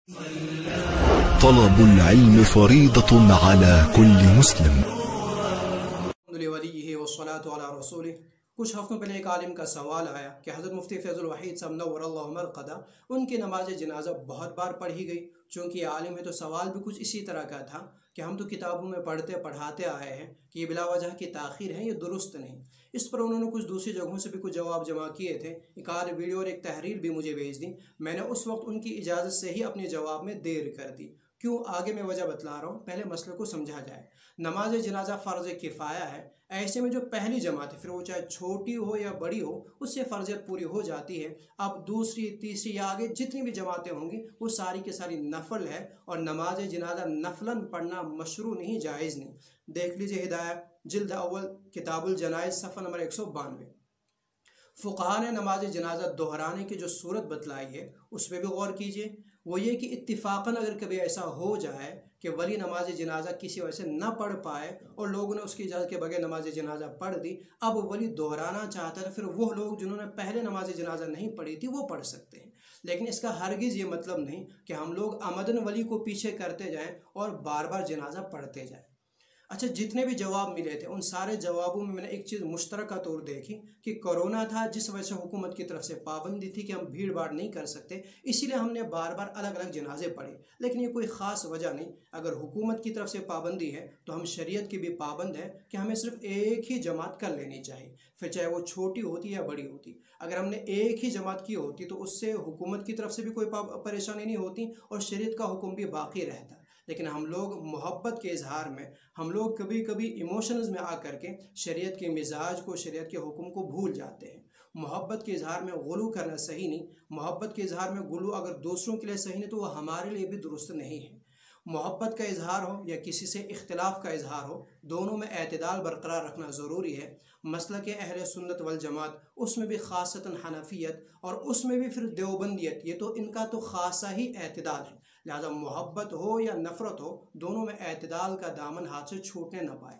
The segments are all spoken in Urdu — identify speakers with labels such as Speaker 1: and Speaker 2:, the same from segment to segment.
Speaker 1: طلب العلم فريضة على كل مسلم.
Speaker 2: کچھ ہفتوں پہلے ایک عالم کا سوال آیا کہ حضرت مفتی فیض الوحید صاحب نور اللہ مرقدہ ان کی نماز جنازہ بہت بار پڑھی گئی. چونکہ یہ عالم ہے تو سوال بھی کچھ اسی طرح کا تھا کہ ہم تو کتابوں میں پڑھاتے آئے ہیں کہ یہ بلا وجہ کی تاخیر ہے، یہ درست نہیں. اس پر انہوں نے کچھ دوسری جگہوں سے بھی کچھ جواب جمع کیے تھے، ایک آدھ ویڈیو اور ایک تحریر بھی مجھے بھیج دی. میں نے اس وقت ان کی اجازت سے ہی اپنے جواب میں دیر کر دی. کیوں؟ آگے میں وجہ بتلا رہا ہوں، پہلے مسئلے کو سمجھا جائے. نماز جنازہ فرض کفایہ ہے. ایسے میں جو پہلی جماعت ہے، پھر وہ چاہے چھوٹی ہو یا بڑی ہو، اس سے فرضیت پوری ہو جاتی ہے. اب دوسری، تیسری یا آگے جتنی بھی جماعتیں ہوں گی وہ ساری کی ساری نفل ہے، اور نماز جنازہ نفلاً پڑھنا مشروع نہیں، جائز نہیں. دیکھ لیجئے ہدایت جلد اول کتاب الجنائز صفحہ نمبر 192. فقہا نے نماز جنازہ دہرانے کی جو صورت بتلائی ہے اس پہ بھی غور کیجئے. وہ یہ کہ اتفاقاً اگر کبھی ایسا ہو جائے کہ ولی نماز جنازہ کسی وجہ سے نہ پڑھ پائے اور لوگوں نے اس کی اجازت کے بغیر نماز جنازہ پڑھ دی، اب ولی دہرانا چاہتا ہے، پھر وہ لوگ جنہوں نے پہلے نماز جنازہ نہیں پڑھی تھی وہ پڑھ سکتے ہیں. لیکن اس کا ہرگز یہ مطلب نہیں کہ ہم لوگ عمدن ولی کو پیچھے کرتے جائیں اور بار بار جنازہ پڑھتے جائیں. اچھا، جتنے بھی جواب ملے تھے ان سارے جوابوں میں نے ایک چیز مشترکہ طور دیکھی کہ کرونا تھا، جس وجہ سے حکومت کی طرف سے پابندی تھی کہ ہم بھیڑ بھاڑ نہیں کر سکتے، اسی لیے ہم نے بار بار الگ الگ جنازے پڑھے. لیکن یہ کوئی خاص وجہ نہیں. اگر حکومت کی طرف سے پابندی ہے تو ہم شریعت کی بھی پابند ہیں کہ ہمیں صرف ایک ہی جماعت کر لینی چاہیے، پھر چاہے وہ چھوٹی ہوتی یا بڑی ہوتی. اگر ہم نے ایک ہی جماعت کی ہوتی تو اس سے حکومت کی طرف سے بھی کوئی پریشانی نہیں ہوتی اور شریعت کا حکم بھی باقی رہتا. لیکن ہم لوگ محبت کے اظہار میں، ہم لوگ کبھی کبھی ایموشنز میں آ کر کے شریعت کے مزاج کو، شریعت کے حکم کو بھول جاتے ہیں. محبت کے اظہار میں غلو کرنا صحیح نہیں. محبت کے اظہار میں غلو اگر دوسروں کے لیے صحیح نہیں تو وہ ہمارے لیے بھی درست نہیں ہے. محبت کا اظہار ہو یا کسی سے اختلاف کا اظہار ہو، دونوں میں اعتدال برقرار رکھنا ضروری ہے. مسلک اہل سنت والجماعت، اس میں بھی خاصتاً حنفیت اور اس میں بھی پھر دیوبندیت، یہ تو ان کا تو خاصا ہی اعتدال ہے. لہذا محبت ہو یا نفرت ہو، دونوں میں اعتدال کا دامن ہاتھ سے چھوٹنے نہ پائے.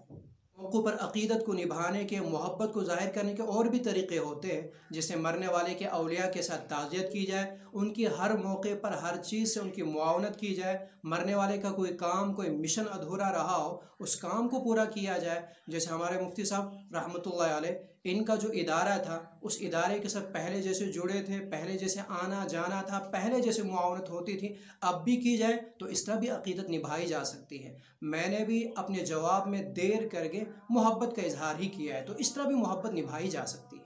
Speaker 2: موقع پر عقیدت کو نبھانے کے، محبت کو ظاہر کرنے کے اور بھی طریقے ہوتے ہیں، جسے مرنے والے کے اولیاء کے ساتھ تعزیت کی جائے، ان کی ہر موقع پر ہر چیز سے ان کی معاونت کی جائے. مرنے والے کا کوئی کام، کوئی مشن ادھورا رہا ہو، اس کام کو پورا کیا جائے. جیسے ہمارے مفتی صاحب رحمۃ اللہ علیہ، ان کا جو ادارہ تھا اس ادارے کے ساتھ پہلے جیسے جڑے تھے، پہلے جیسے آنا جانا تھا، پہلے جیسے معاونت ہوتی تھی، اب بھی کی جائے تو اس طرح بھی عقیدت نبھائی جا سکتی ہے. میں نے بھی اپنے جواب میں دیر کر کے محبت کا اظہار ہی کیا ہے، تو اس طرح بھی محبت نبھائی جا سکتی ہے.